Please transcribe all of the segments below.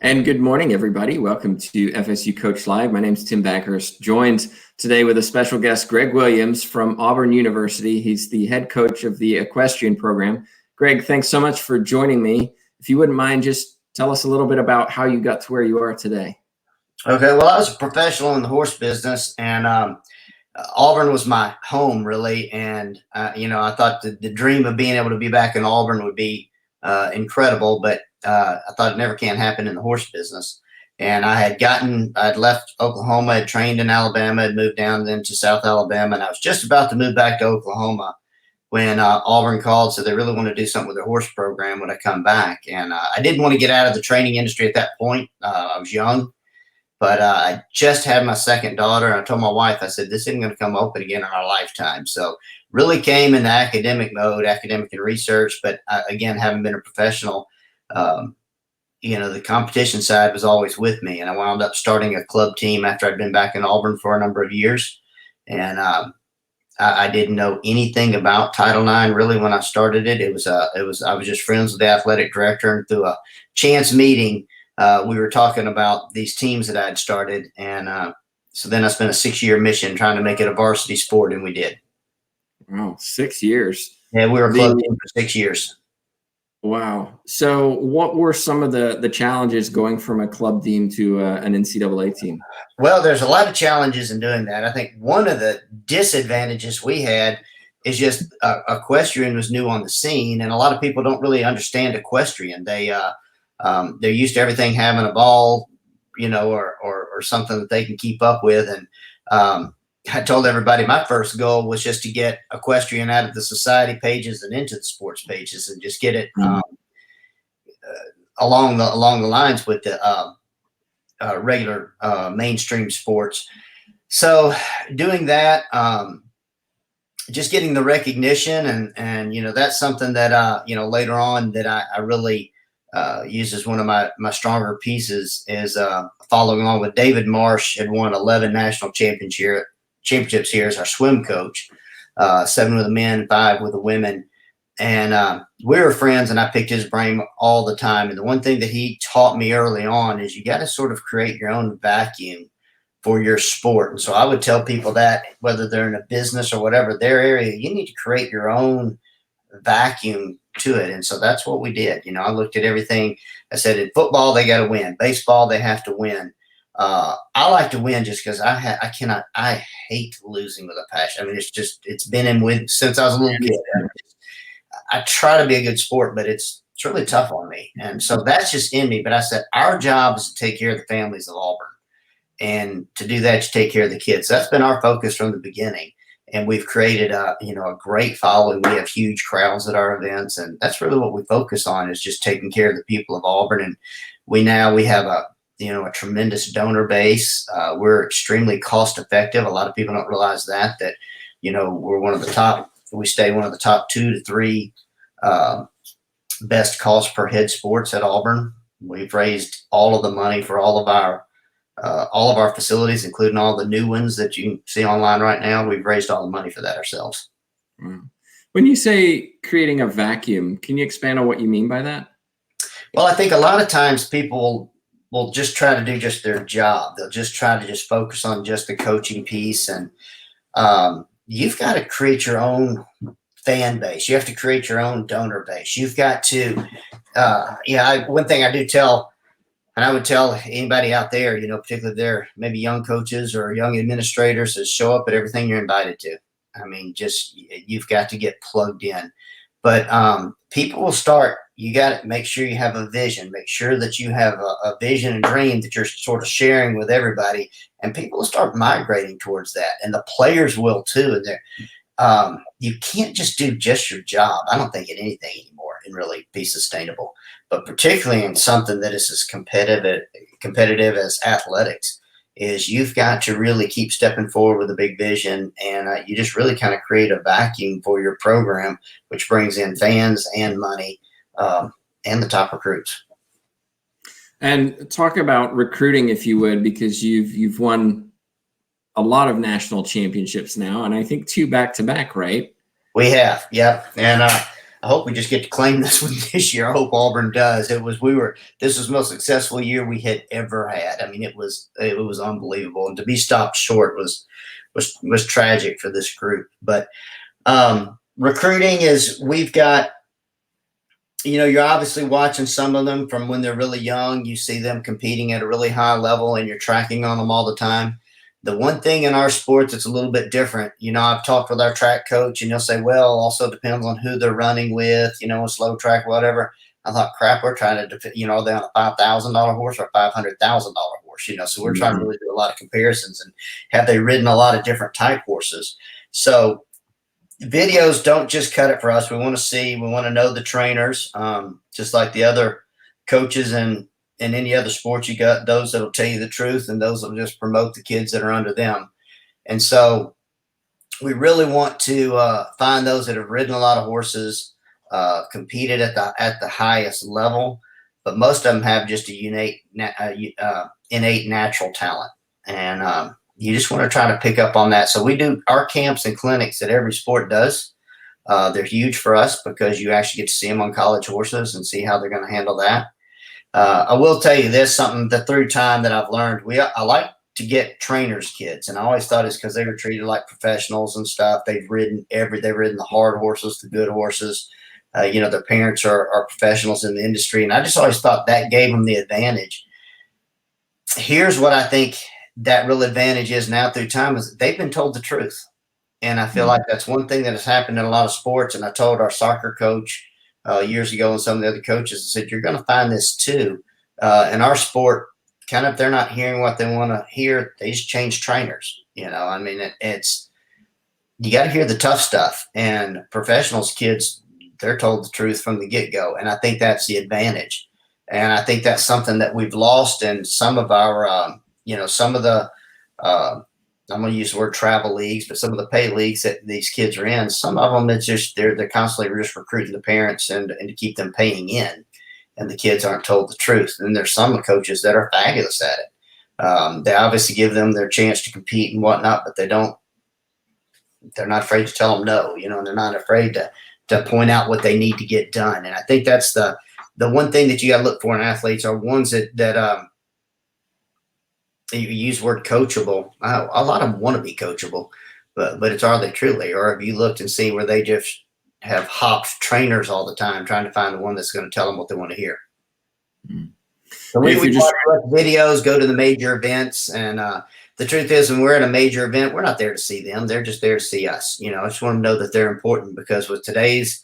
And good morning, everybody. Welcome to FSU Coach Live. My name is Tim Bankhurst, joined today with a special guest, Greg Williams from Auburn University. He's the head coach of the Equestrian program. Greg, thanks so much for joining me. If you wouldn't mind, just tell us a little bit about how you got to where you are today. Okay, well, I was a professional in the horse business, and Auburn was my home, really. And, I thought the dream of being able to be back in Auburn would be incredible, but I thought it never can happen in the horse business. And I'd left Oklahoma, had trained in Alabama, had moved down then to South Alabama, and I was just about to move back to Oklahoma when Auburn called, so they really want to do something with their horse program when I come back. And I didn't want to get out of the training industry at that point. I was young. But I just had my second daughter, and I told my wife, I said, this isn't going to come open again in our lifetime. So really came in the academic mode, academic and research. But again, having been a professional, the competition side was always with me. And I wound up starting a club team after I'd been back in Auburn for a number of years. And I didn't know anything about Title IX really when I started it. I was just friends with the athletic director, and through a chance meeting, we were talking about these teams that I had started. And so then I spent a 6-year mission trying to make it a varsity sport, and we did. Wow, 6 years. Yeah, we were a club team for 6 years. Wow. So what were some of the challenges going from a club team to an NCAA team? Well, there's a lot of challenges in doing that. I think one of the disadvantages we had is just equestrian was new on the scene, and a lot of people don't really understand equestrian. They're used to everything having a ball, or something that they can keep up with. And I told everybody my first goal was just to get equestrian out of the society pages and into the sports pages, and just get it along the lines with the regular mainstream sports. So doing that, just getting the recognition, and that's something that later on that I really used as one of my stronger pieces is following along with David Marsh. Had won 11 national championships here as our swim coach, 7 with the men, 5 with the women. And we were friends, and I picked his brain all the time. And the one thing that he taught me early on is you got to sort of create your own vacuum for your sport. And so I would tell people that whether they're in a business or whatever their area, you need to create your own vacuum to it. And so that's what we did. I looked at everything. I said, in football, they got to win. Baseball, they have to win. I like to win just because I hate losing with a passion. I mean, it's been in with since I was a little kid. I try to be a good sport, but it's really tough on me. And so that's just in me. But I said, our job is to take care of the families of Auburn. And to do that, you take care of the kids. That's been our focus from the beginning. And we've created a great following. We have huge crowds at our events, and that's really what we focus on, is just taking care of the people of Auburn. And we have a tremendous donor base. We're extremely cost effective. A lot of people don't realize that we're one of the top. We stay one of the top 2 to 3 best cost per head sports at Auburn. We've raised all of the money for all of our facilities, including all the new ones that you can see online right now. We've raised all the money for that ourselves. When you say creating a vacuum, can you expand on what you mean by that? Well, I think a lot of times people will just try to do just their job. They'll just try to just focus on just the coaching piece. And you've got to create your own fan base. You have to create your own donor base. You've got to, one thing I do tell, and I would tell anybody out there, particularly if they're maybe young coaches or young administrators, is show up at everything you're invited to. I mean, you've got to get plugged in. But people will start. You got to make sure you have a vision. Make sure that you have a vision and dream that you're sort of sharing with everybody. And people will start migrating towards that. And the players will too. And you can't just do just your job, I don't think, in anything anymore, and really be sustainable. But particularly in something that is as competitive as athletics, is you've got to really keep stepping forward with a big vision, and you just really kind of create a vacuum for your program, which brings in fans and money and the top recruits. And talk about recruiting, if you would, because you've won a lot of national championships now, and I think 2 back-to-back, right? We have, yeah. And I hope we just get to claim this one this year. I hope Auburn does. This was the most successful year we had ever had. I mean, it was unbelievable. And to be stopped short was tragic for this group. But recruiting we've got, you're obviously watching some of them from when they're really young. You see them competing at a really high level and you're tracking on them all the time. The one thing in our sports that's a little bit different, I've talked with our track coach and he'll say, well, also depends on who they're running with, a slow track, whatever. I thought, crap, we're trying to, are they on a $5,000 horse or a $500,000 horse, so we're trying to really do a lot of comparisons and have they ridden a lot of different type horses. So videos don't just cut it for us. We want to know the trainers, just like the other coaches and in any other sport. You got those that'll tell you the truth and those that'll just promote the kids that are under them. And so we really want to find those that have ridden a lot of horses, competed at the highest level, but most of them have just a innate natural talent. And you just want to try to pick up on that. So we do our camps and clinics that every sport does. They're huge for us because you actually get to see them on college horses and see how they're going to handle that. I will tell you this, something that through time that I've learned, I like to get trainers' kids. And I always thought it's because they were treated like professionals and stuff. They've ridden the hard horses, the good horses. Their parents are professionals in the industry. And I just always thought that gave them the advantage. Here's what I think that real advantage is now through time is they've been told the truth. And I feel like that's one thing that has happened in a lot of sports. And I told our soccer coach years ago and some of the other coaches, I said, you're going to find this too. In our sport, kind of, if they're not hearing what they want to hear, they just change trainers. I mean, it's you got to hear the tough stuff. And professionals, kids, they're told the truth from the get-go. And I think that's the advantage. And I think that's something that we've lost in some of our some of the, I'm going to use the word travel leagues, but some of the pay leagues that these kids are in, some of them, it's just, they're constantly just recruiting the parents and to keep them paying in, and the kids aren't told the truth. And there's some coaches that are fabulous at it. They obviously give them their chance to compete and whatnot, but they're not afraid to tell them no, and they're not afraid to point out what they need to get done. And I think that's the one thing that you got to look for in athletes are ones that you use the word coachable. A lot of them want to be coachable, but it's are they truly? Or have you looked and seen where they just have hopped trainers all the time trying to find the one that's going to tell them what they want to hear? So we watch videos, go to the major events, and the truth is when we're at a major event, we're not there to see them. They're just there to see us. I just want to know that they're important because with today's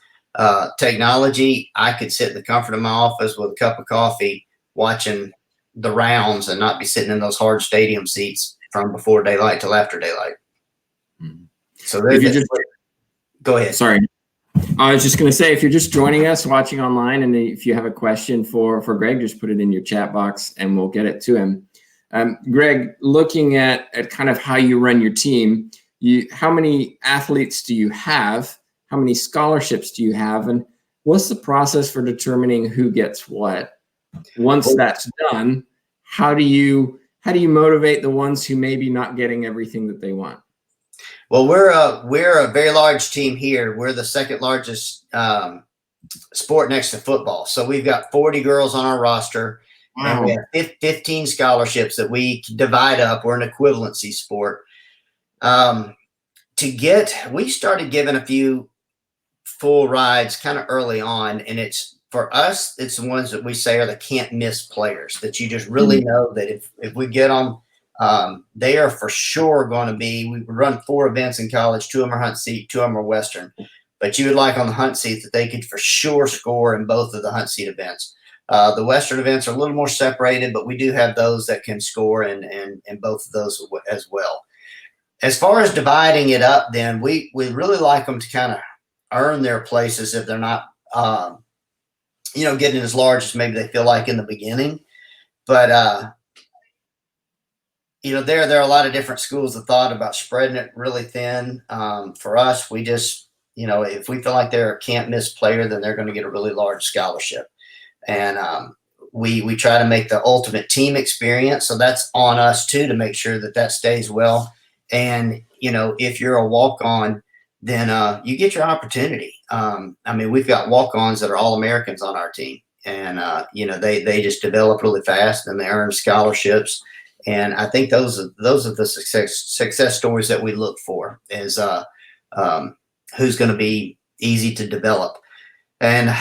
technology, I could sit in the comfort of my office with a cup of coffee watching the rounds and not be sitting in those hard stadium seats from before daylight till after daylight. So go ahead. Sorry. I was just going to say, if you're just joining us watching online, and if you have a question for Greg, just put it in your chat box and we'll get it to him. Greg, looking at kind of how you run your team, how many athletes do you have? How many scholarships do you have? And what's the process for determining who gets what? Once that's done, how do you motivate the ones who may be not getting everything that they want? Well, we're a very large team here. We're the second largest sport next to football. So we've got 40 girls on our roster. Wow. And we have 15 scholarships that we divide up. We're an equivalency sport. We started giving a few full rides kind of early on, and for us, it's the ones that we say are the can't miss players that you just really know that if we get them, they are for sure going to be. We run 4 events in college. 2 of them are hunt seat, 2 of them are Western. But you would like on the hunt seat that they could for sure score in both of the hunt seat events. The Western events are a little more separated, but we do have those that can score in both of those as well. As far as dividing it up, then we really like them to kind of earn their places if they're not getting as large as maybe they feel like in the beginning. But, there are a lot of different schools of thought about spreading it really thin. For us, we just, if we feel like they're a can't miss player, then they're going to get a really large scholarship. And we try to make the ultimate team experience. So that's on us too, to make sure that stays well. And, if you're a walk-on, then you get your opportunity. I mean, we've got walk-ons that are All-Americans on our team, and they just develop really fast and they earn scholarships. And I think those are the success stories that we look for, is who's going to be easy to develop. And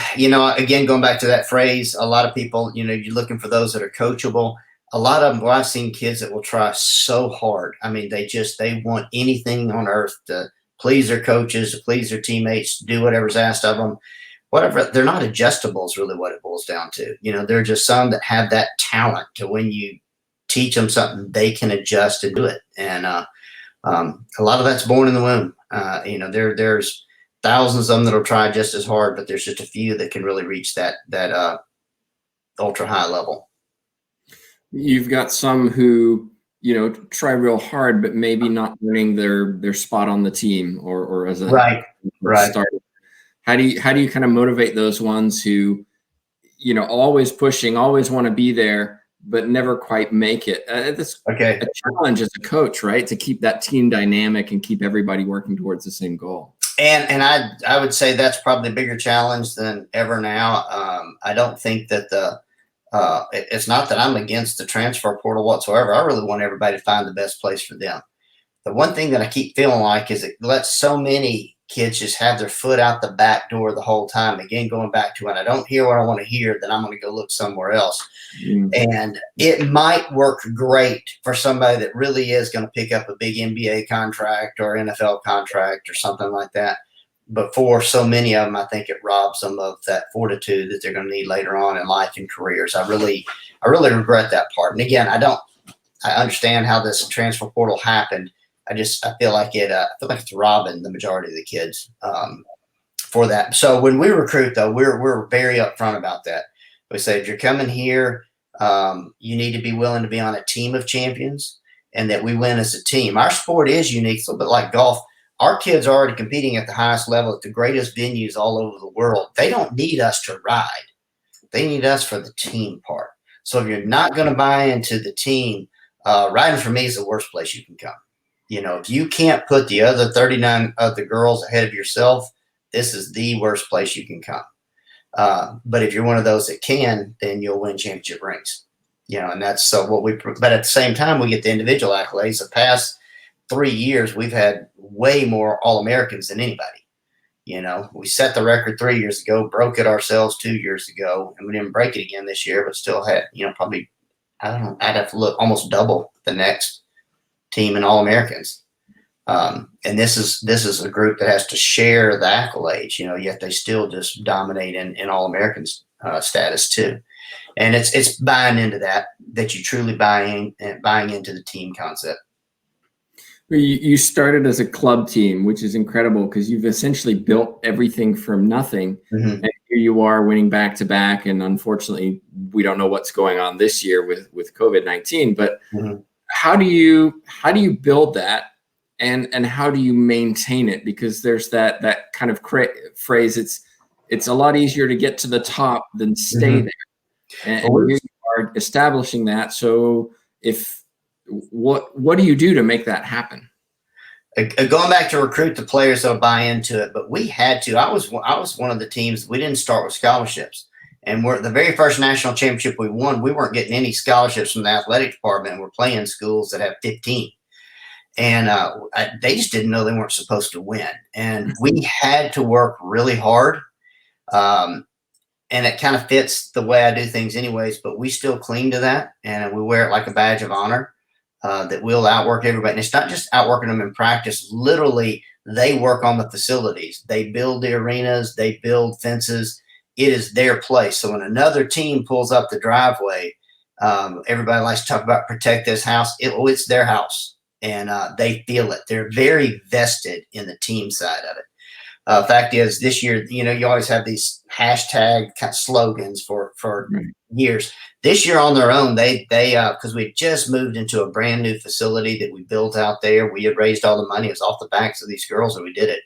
again, going back to that phrase, a lot of people, you're looking for those that are coachable. A lot of them, well, I've seen kids that will try so hard. I mean, they want anything on earth to please their coaches, to please their teammates, to do whatever's asked of them. Whatever, they're not adjustable is really what it boils down to. There are just some that have that talent to, when you teach them something, they can adjust and do it. And a lot of that's born in the womb. There's thousands of them that'll try just as hard, but there's just a few that can really reach that ultra high level. You've got some who, try real hard, but maybe not earning their spot on the team or as a right. starter. How do you kind of motivate those ones who, always pushing, always want to be there, but never quite make it? It's a challenge as a coach, right? To keep that team dynamic and keep everybody working towards the same goal. And I would say that's probably a bigger challenge than ever now. I don't think that it's not that I'm against the transfer portal whatsoever. I really want everybody to find the best place for them. The one thing that I keep feeling like is it lets so many kids just have their foot out the back door the whole time. Again, going back to when I don't hear what I want to hear, then I'm going to go look somewhere else. And it might work great for somebody that really is going to pick up a big NBA contract or NFL contract or something like that. But for so many of them, I think it robs them of that fortitude that they're going to need later on in life and careers. I really regret that part. And again, I understand how this transfer portal happened. I feel like it's robbing the majority of the kids for that. So when we recruit, though, we're very upfront about that. We say, if you're coming here, you need to be willing to be on a team of champions, and that we win as a team. Our sport is unique. It's a little bit like golf. Our kids are already competing at the highest level at the greatest venues all over the world. They don't need us to ride. They need us for the team part. So if you're not going to buy into the team, riding for me is the worst place you can come. If you can't put the other 39 of the girls ahead of yourself, this is the worst place you can come. But if you're one of those that can, then you'll win championship rings. And that's but at the same time, we get the individual accolades. The past 3 years, we've had way more All-Americans than anybody. We set the record 3 years ago, broke it ourselves 2 years ago, and we didn't break it again this year, but still had, probably, I don't know, I'd have to look, almost double the next team in All-Americans. And this is a group that has to share the accolades, yet they still just dominate in All-Americans status too. And it's buying into that you truly buying into the team concept. You started as a club team, which is incredible because you've essentially built everything from nothing. And here you are winning back to back. And unfortunately, we don't know what's going on this year with COVID-19. But how do you build that, and how do you maintain it? Because there's that kind of phrase. It's a lot easier to get to the top than stay there. And here you are establishing that. So what do you do to make that happen? Going back to recruit the players that'll buy into it, but we had to. I was one of the teams. We didn't start with scholarships, and we're the very first national championship we won. We weren't getting any scholarships from the athletic department. We're playing schools that have 15, and they just didn't know they weren't supposed to win. And we had to work really hard, and it kind of fits the way I do things, anyways. But we still cling to that, and we wear it like a badge of honor. That we'll outwork everybody. And it's not just outworking them in practice. Literally, they work on the facilities. They build the arenas. They build fences. It is their place. So when another team pulls up the driveway, everybody likes to talk about protect this house. It's their house, and they feel it. They're very vested in the team side of it. Fact is, this year, you always have these hashtag kind of slogans for years. This year on their own, they because we just moved into a brand new facility that we built out there. We had raised all the money. It was off the backs of these girls, and we did it.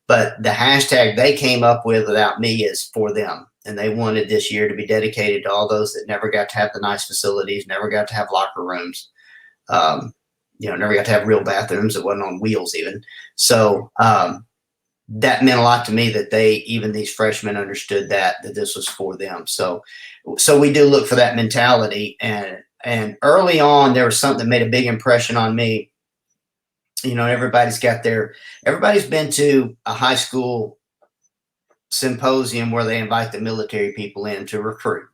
But the hashtag they came up with without me is for them. And they wanted this year to be dedicated to all those that never got to have the nice facilities, never got to have locker rooms, never got to have real bathrooms that wasn't on wheels even. So, that meant a lot to me that even these freshmen understood that this was for them. So we do look for that mentality. And early on, there was something that made a big impression on me. Everybody's been to a high school symposium where they invite the military people in to recruit.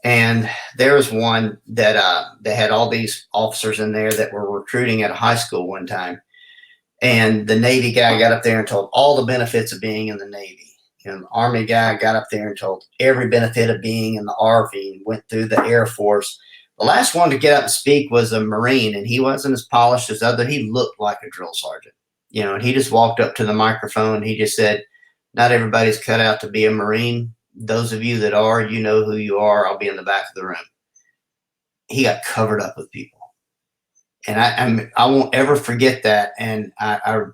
And there was one that they had all these officers in there that were recruiting at a high school one time. And the Navy guy got up there and told all the benefits of being in the Navy. The Army guy got up there and told every benefit of being in the Army and went through the Air Force. The last one to get up and speak was a Marine, and he wasn't as polished as other. He looked like a drill sergeant, and he just walked up to the microphone. He just said, "Not everybody's cut out to be a Marine. Those of you that are, you know who you are. I'll be in the back of the room." He got covered up with people. And I won't ever forget that. And I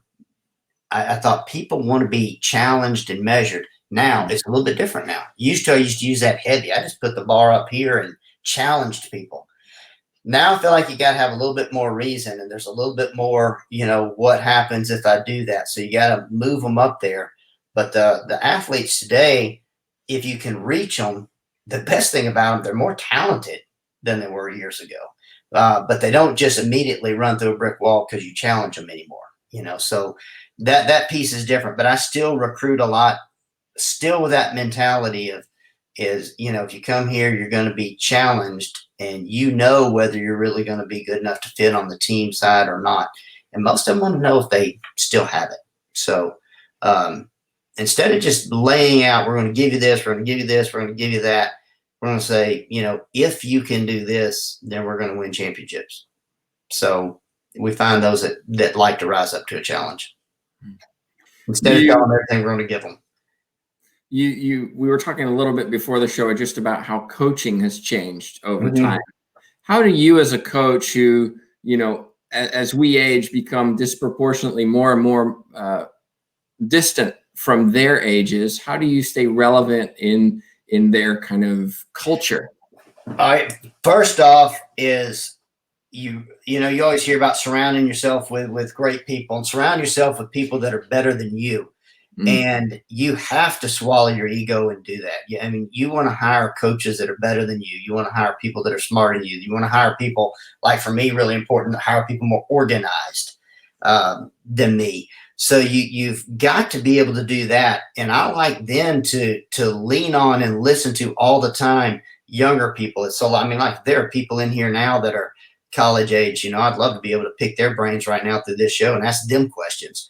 thought people want to be challenged and measured. Now it's a little bit different now. I used to use that heavy. I just put the bar up here and challenged people. Now I feel like you got to have a little bit more reason, and there's a little bit more, what happens if I do that. So you got to move them up there. But the athletes today, if you can reach them, the best thing about them, they're more talented than they were years ago. But they don't just immediately run through a brick wall because you challenge them anymore, so that piece is different. But I still recruit a lot, still with that mentality of if you come here, you're going to be challenged, and whether you're really going to be good enough to fit on the team side or not. And most of them want to know if they still have it. So instead of just laying out, we're going to give you this, we're going to give you this, we're going to give you that, we're going to say, if you can do this, then we're going to win championships. So we find those that like to rise up to a challenge. Instead of telling them everything we're going to give them. We were talking a little bit before the show just about how coaching has changed over time. How do you, as a coach who, as we age, become disproportionately more and more distant from their ages, how do you stay relevant in their kind of culture? All right. First off is you always hear about surrounding yourself with great people, and surround yourself with people that are better than you. And you have to swallow your ego and do that. I mean, you want to hire coaches that are better than you. You want to hire people that are smarter than you. You want to hire people, like for me, really important to hire people more organized than me. So you've got to be able to do that. And I like then to lean on and listen to all the time younger people. So, like there are people in here now that are college age, I'd love to be able to pick their brains right now through this show and ask them questions.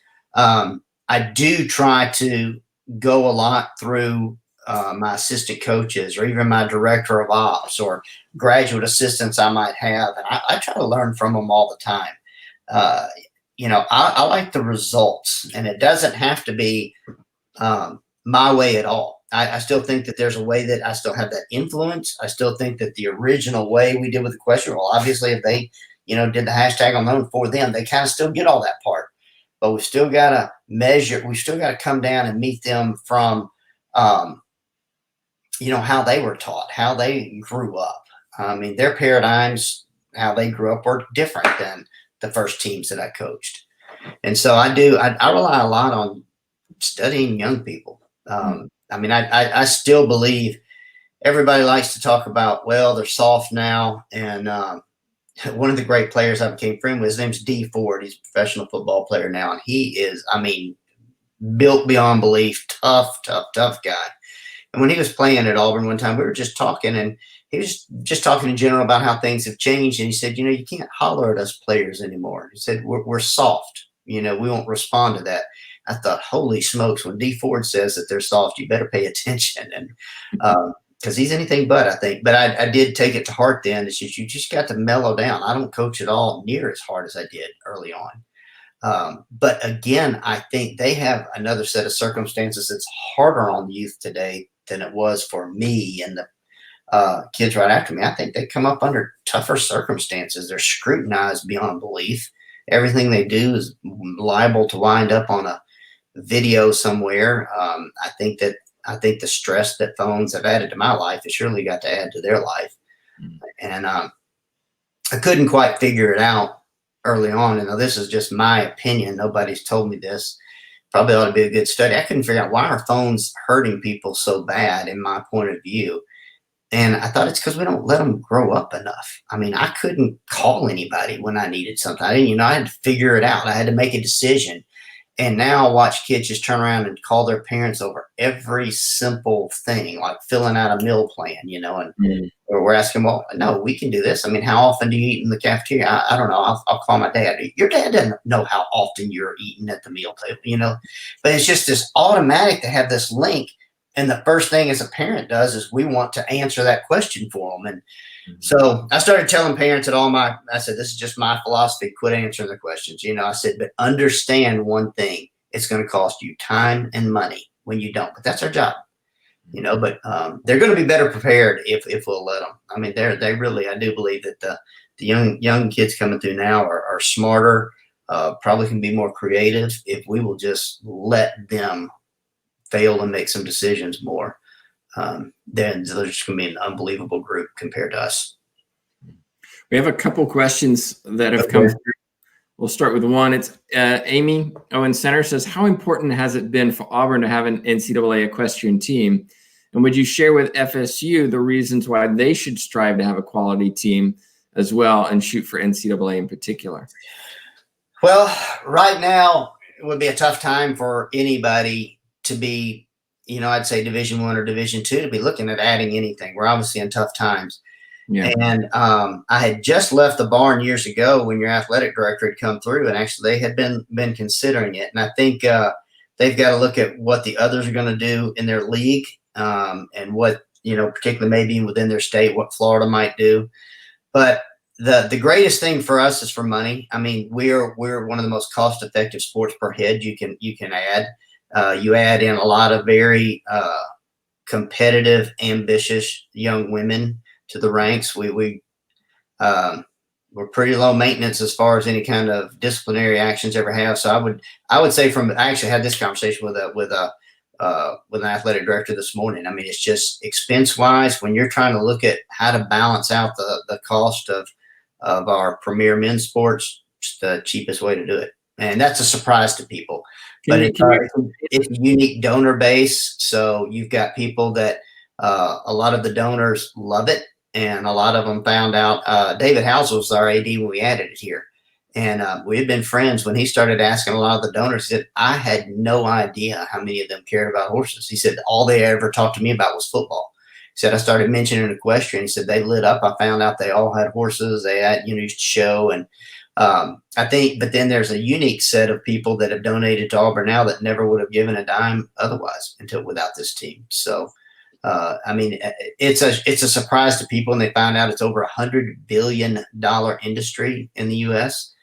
I do try to go a lot through my assistant coaches or even my director of ops or graduate assistants I might have. And I try to learn from them all the time. I like the results, and it doesn't have to be my way at all. I still think that there's a way that I still have that influence. I still think that the original way we did with Equestrian, well, obviously if they, did the hashtag on them for them, they kind of still get all that part. But we've still got to measure. We've still got to come down and meet them from, how they were taught, how they grew up. I mean, their paradigms, how they grew up were different than the first teams that I coached. And so I rely a lot on studying young people. I still believe everybody likes to talk about, well, they're soft now. And one of the great players I became friends with, his name's D Ford. He's a professional football player now. And he is, built beyond belief, tough guy. And when he was playing at Auburn one time, we were just talking, and he was just talking in general about how things have changed. And he said, you can't holler at us players anymore. He said, we're soft. We won't respond to that. I thought, holy smokes, when D Ford says that they're soft, you better pay attention. And because he's anything but, I think. But I did take it to heart then. It's just, you just got to mellow down. I don't coach at all near as hard as I did early on. But again, I think they have another set of circumstances that's harder on youth today than it was for me and the kids right after me. I think they come up under tougher circumstances. They're scrutinized beyond belief. Everything they do is liable to wind up on a video somewhere. I think the stress that phones have added to my life has surely got to add to their life. And I couldn't quite figure it out early on. And this is just my opinion. Nobody's told me this. probably ought to be a good study. I couldn't figure out why are phones hurting people so bad in my point of view. And I thought it's because we don't let them grow up enough. I mean, I couldn't call anybody when I needed something. I didn't, I had to figure it out. I had to make a decision. And now I watch kids just turn around and call their parents over every simple thing, like filling out a meal plan, and or we're asking, well, no, we can do this. I mean, how often do you eat in the cafeteria? I don't know. I'll call my dad. Your dad doesn't know how often you're eating at the meal table, but it's just this automatic to have this link. And the first thing as a parent does is we want to answer that question for them. And so I started telling parents I said, this is just my philosophy. Quit answering the questions. I said, but understand one thing. It's going to cost you time and money when you don't. But that's our job, but they're going to be better prepared if we'll let them. I mean, I do believe that the young kids coming through now are smarter, probably can be more creative if we will just let them fail and make some decisions more. Then there's just going to be an unbelievable group compared to us. We have a couple questions that have come through. We'll start with one. It's Amy Owen Center says, how important has it been for Auburn to have an NCAA equestrian team? And would you share with FSU the reasons why they should strive to have a quality team as well and shoot for NCAA in particular? Well, right now it would be a tough time for anybody to be, I'd say Division I or Division II to be looking at adding anything. We're obviously in tough times. Yeah. And I had just left the barn years ago when your athletic director had come through, and actually they had been considering it. And I think they've got to look at what the others are going to do in their league, and what, particularly maybe within their state, what Florida might do. But the greatest thing for us is for money. I mean, we're one of the most cost-effective sports per head you can add. You add in a lot of very competitive, ambitious young women to the ranks. We're pretty low maintenance as far as any kind of disciplinary actions ever have. So I would say I actually had this conversation with an athletic director this morning. I mean, it's just expense wise, when you're trying to look at how to balance out the cost of our premier men's sports, it's the cheapest way to do it. And that's a surprise to people. But it's a unique donor base. So you've got people that a lot of the donors love it. And a lot of them found out David House was our AD when we added it here. And we had been friends when he started asking a lot of the donors. He said, I had no idea how many of them cared about horses. He said, all they ever talked to me about was football. He said, I started mentioning equestrian. He said, they lit up. I found out they all had horses. They had, used to show. And I think, but then there's a unique set of people that have donated to Auburn now that never would have given a dime otherwise without this team. So, I mean, it's a surprise to people, and they found out it's over $100 billion industry in the U.S.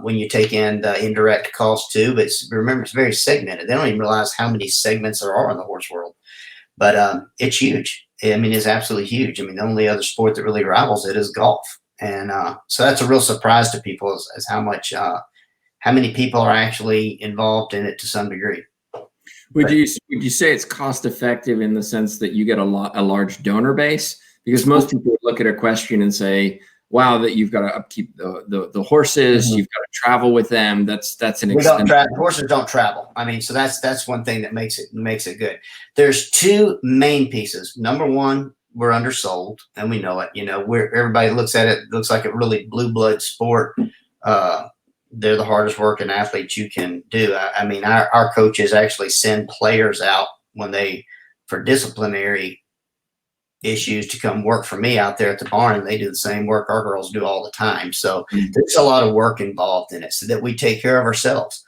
When you take in the indirect costs too. But remember, it's very segmented. They don't even realize how many segments there are in the horse world. But it's huge. I mean, it's absolutely huge. I mean, the only other sport that really rivals it is golf. And so that's a real surprise to people as how many people are actually involved in it to some degree. Would you say it's cost effective in the sense that you get a large donor base? Because most people would look at equestrian and say, wow, that you've got to upkeep the horses, you've got to travel with them. That's an expense. Horses don't travel. I mean, so that's one thing that makes it good. There's two main pieces. Number one, we're undersold, and we know it. Everybody looks at it, looks like a really blue blood sport. They're the hardest working athletes you can do. I mean, our coaches actually send players out for disciplinary issues to come work for me out there at the barn, and they do the same work our girls do all the time. So there's a lot of work involved in it, so that we take care of ourselves.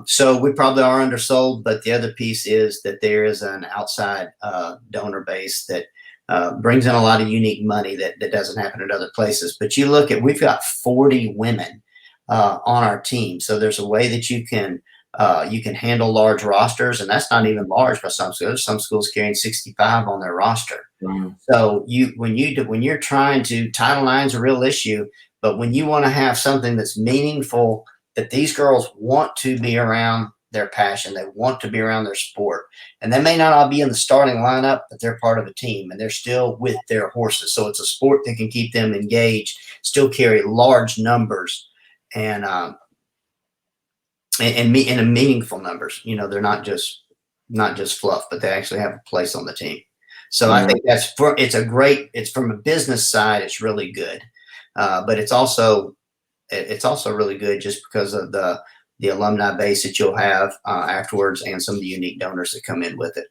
So we probably are undersold, but the other piece is that there is an outside donor base that brings in a lot of unique money that doesn't happen at other places. But we've got 40 women on our team. So there's a way that you can handle large rosters, and that's not even large by some schools. Some schools carrying 65 on their roster. Mm-hmm. So when you're trying to, Title IX is a real issue, but when you want to have something that's meaningful, that these girls want to be around their passion, they want to be around their sport, and they may not all be in the starting lineup, but they're part of a team and they're still with their horses. So it's a sport that can keep them engaged, still carry large numbers. And and in meaningful numbers. They're not just fluff, but they actually have a place on the team. So I think it's from a business side, it's really good. But it's also really good just because of the alumni base that you'll have afterwards, and some of the unique donors that come in with it.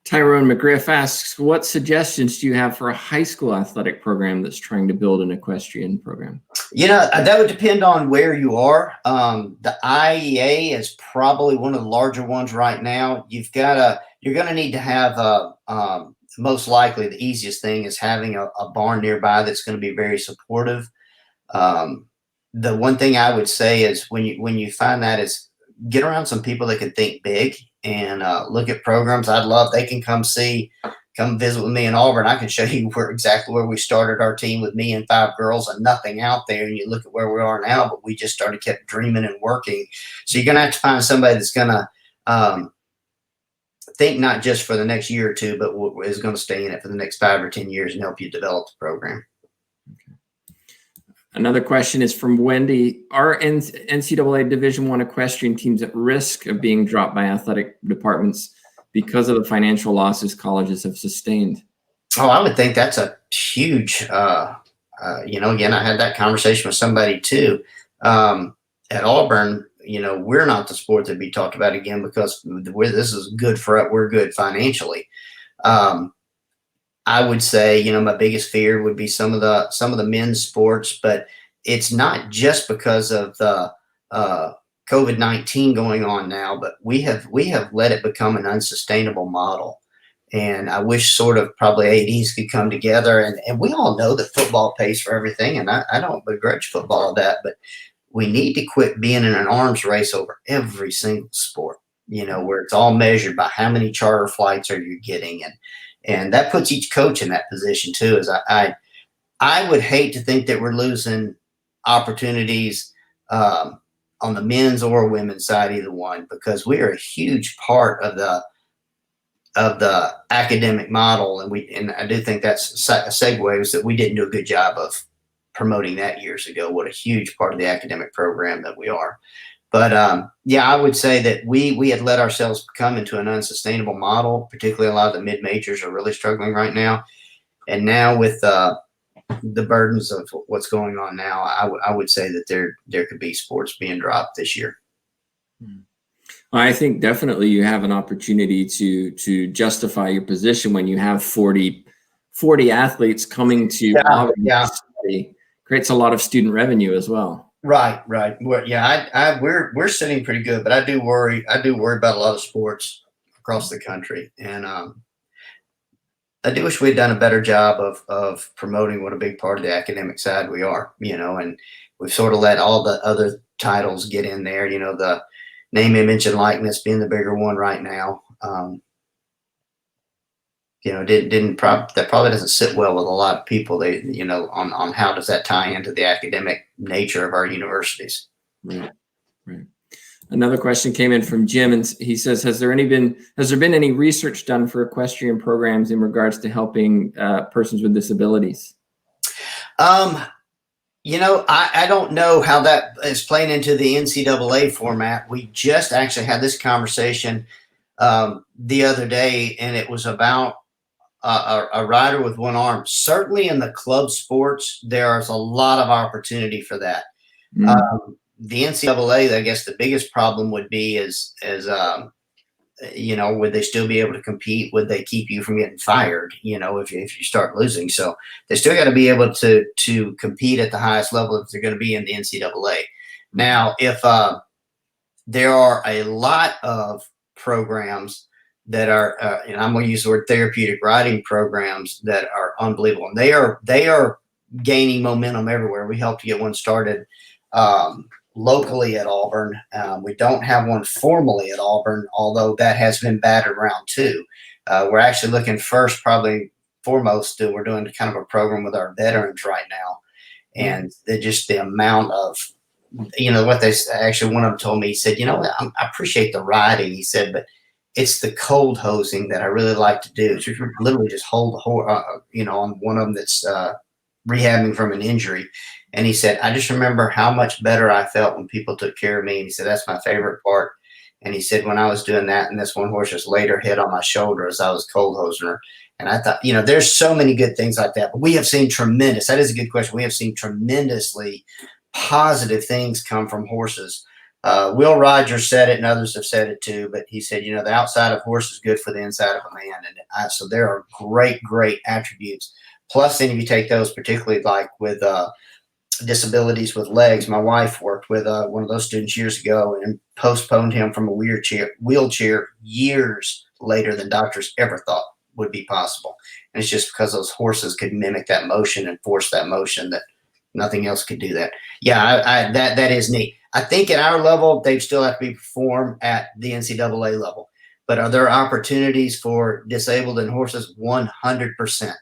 Tyrone McGriff asks, what suggestions do you have for a high school athletic program that's trying to build an equestrian program? That would depend on where you are. The IEA is probably one of the larger ones right now. You're going to need to have most likely the easiest thing is having a barn nearby that's going to be very supportive. The one thing I would say is when you find that is get around some people that can think big and look at programs. They can come visit with me in Auburn. I can show you exactly where we started our team with me and 5 girls and nothing out there. And you look at where we are now, but we just kept dreaming and working. So you're going to have to find somebody that's going to think not just for the next year or two, but is going to stay in it for the next 5 or 10 years and help you develop the program. Another question is from Wendy. Are NCAA Division I equestrian teams at risk of being dropped by athletic departments because of the financial losses colleges have sustained? Oh, I would think that's a huge, again, I had that conversation with somebody too. At Auburn, we're not the sport that be talked about again because this is good we're good financially. I would say, my biggest fear would be some of the men's sports, but it's not just because of the COVID-19 going on now, but we have let it become an unsustainable model. And I wish probably ADs could come together, and we all know that football pays for everything, and I don't begrudge football of that, but we need to quit being in an arms race over every single sport, where it's all measured by how many charter flights are you getting, and that puts each coach in that position too. Is I would hate to think that we're losing opportunities on the men's or women's side, either one, because we are a huge part of the academic model, and I do think that's a segue is that we didn't do a good job of promoting that years ago. What a huge part of the academic program that we are. But I would say that we had let ourselves come into an unsustainable model. Particularly, a lot of the mid majors are really struggling right now. And now with the burdens of what's going on now, I would say that there could be sports being dropped this year. I think definitely you have an opportunity to justify your position when you have 40 athletes coming to Auburn. Creates a lot of student revenue as well. Right. Well, we're sitting pretty good, but I do worry about a lot of sports across the country, and I do wish we had done a better job of promoting what a big part of the academic side we are, and we've sort of let all the other titles get in there, the name, image, and likeness being the bigger one right now. That probably doesn't sit well with a lot of people. On how does that tie into the academic nature of our universities? Right. Another question came in from Jim, and he says, "Has there been any research done for equestrian programs in regards to helping persons with disabilities?" I don't know how that is playing into the NCAA format. We just actually had this conversation the other day, and it was about a rider with one arm. Certainly in the club sports, there's a lot of opportunity for that. The NCAA, I guess the biggest problem would be is would they still be able to compete? Would they keep you from getting fired, if you start losing? So they still got to be able to compete at the highest level if they're going to be in the NCAA. Now, if there are a lot of programs that are, and I'm going to use the word therapeutic riding programs that are unbelievable. And they are gaining momentum everywhere. We helped to get one started locally at Auburn. We don't have one formally at Auburn, although that has been batted around too. We're actually looking probably foremost, we're doing kind of a program with our veterans right now. And just the amount of, what they actually, one of them told me, he said, I appreciate the riding. He said, but it's the cold hosing that I really like to do. So you literally just hold the horse, on one of them that's rehabbing from an injury, And he said, I just remember how much better I felt when people took care of me. And he said, that's my favorite part. And he said, when I was doing that, and this one horse just laid her head on my shoulder as I was cold hosing her. And I thought, there's so many good things like that. But we have seen that is a good question. We have seen tremendously positive things come from horses. Will Rogers said it, and others have said it too, but he said, the outside of horse is good for the inside of a man. And so there are great, great attributes. Plus, then if you take those, particularly like with disabilities with legs, my wife worked with one of those students years ago and postponed him from a wheelchair years later than doctors ever thought would be possible. And it's just because those horses could mimic that motion and force that motion that nothing else could do that. Yeah, that is neat. I think at our level, they still have to be performed at the NCAA level. But are there opportunities for disabled and horses? 100%.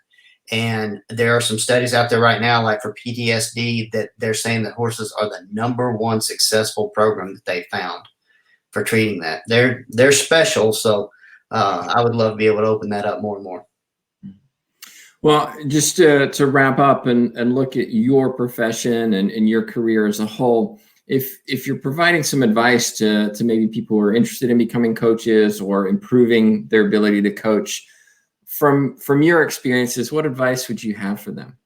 And there are some studies out there right now, like for PTSD, that they're saying that horses are the #1 successful program that they found for treating that. They're special. So I would love to be able to open that up more and more. Well, just to wrap up and look at your profession and your career as a whole, if you're providing some advice to maybe people who are interested in becoming coaches or improving their ability to coach, from your experiences, what advice would you have for them?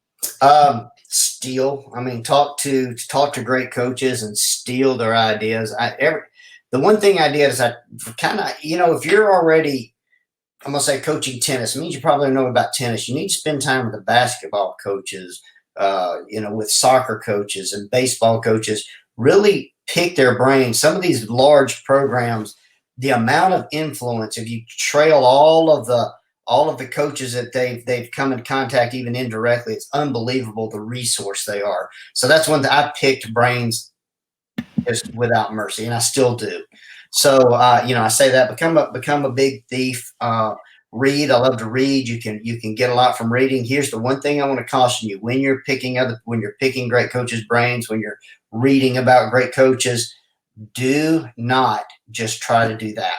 Steal. I mean, talk to great coaches and steal their ideas. The one thing I did is I kind of, if you're already, I'm going to say coaching tennis, it means you probably know about tennis. You need to spend time with the basketball coaches, with soccer coaches and baseball coaches. Really pick their brains. Some of these large programs, the amount of influence, if you trail all of the coaches that they've come in contact, even indirectly, it's unbelievable the resource they are. So that's one that I picked brains just without mercy, and I still do. So I say that become a big thief. Read. I love to read. You can get a lot from reading. Here's the one thing I want to caution you: when you're picking great coaches' brains, when you're reading about great coaches, do not just try to do that.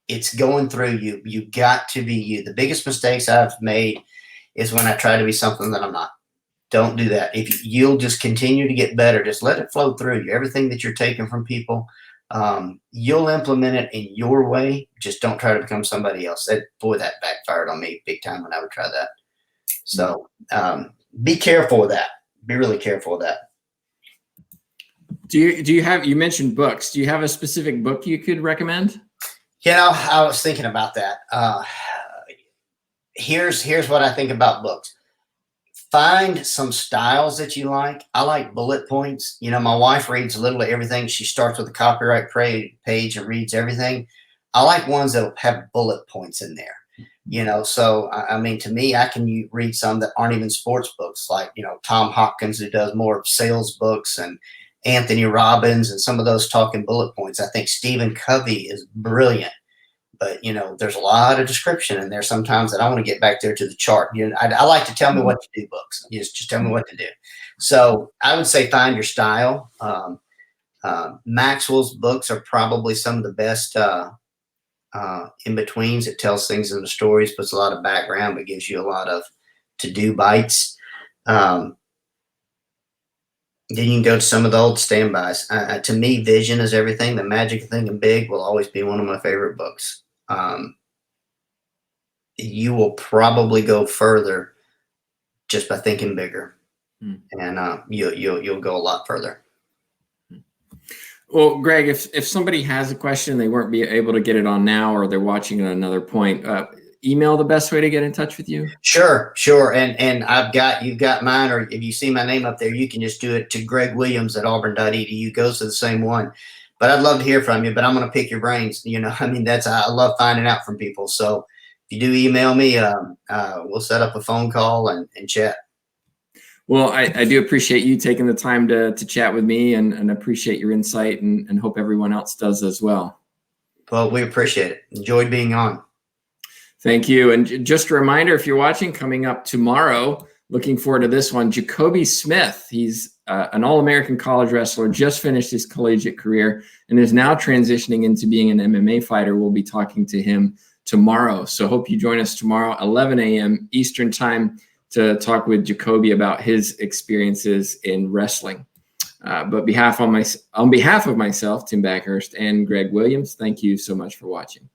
It's going through you. You got to be you. The biggest mistakes I've made is when I try to be something that I'm not. Don't do that. If you'll just continue to get better, just let it flow through you. Everything that you're taking from people, you'll implement it in your way. Just don't try to become somebody else. That backfired on me big time when I would try that. So be careful with that. Be really careful with that. Do you have, you mentioned books. Do you have a specific book you could recommend? I was thinking about that. Here's what I think about books. Find some styles that you like. I like bullet points. My wife reads literally everything. She starts with a copyright page and reads everything. I like ones that have bullet points in there. So I mean, to me, I can read some that aren't even sports books, like Tom Hopkins, who does more sales books, and Anthony Robbins, and some of those talking bullet points. I think Stephen Covey is brilliant, but there's a lot of description in there sometimes that I want to get back there to the chart. I like to tell me what to do books. Just tell me what to do. So I would say find your style. Maxwell's books are probably some of the best in betweens. It tells things in the stories, puts a lot of background, but gives you a lot of to-do bites. Then you can go to some of the old standbys. To me, Vision is Everything. The Magic of Thinking Big will always be one of my favorite books. You will probably go further just by thinking bigger, and you'll go a lot further. Well, Greg, if somebody has a question, they weren't able to get it on now, or they're watching at another point, email the best way to get in touch with you? Sure. And you've got mine, or if you see my name up there, you can just do it to gregwilliams@auburn.edu. Goes to the same one. But I'd love to hear from you, but I'm going to pick your brains. I love finding out from people. So if you do email me, we'll set up a phone call and chat. Well, I do appreciate you taking the time to chat with me, and appreciate your insight, and hope everyone else does as well. Well, we appreciate it. Enjoyed being on. Thank you. And just a reminder, if you're watching, coming up tomorrow, looking forward to this one, Jacoby Smith. He's an All-American college wrestler, just finished his collegiate career, and is now transitioning into being an MMA fighter. We'll be talking to him tomorrow. So hope you join us tomorrow, 11 a.m. Eastern Time, to talk with Jacoby about his experiences in wrestling. But on behalf of myself, Tim Backhurst, and Greg Williams, thank you so much for watching.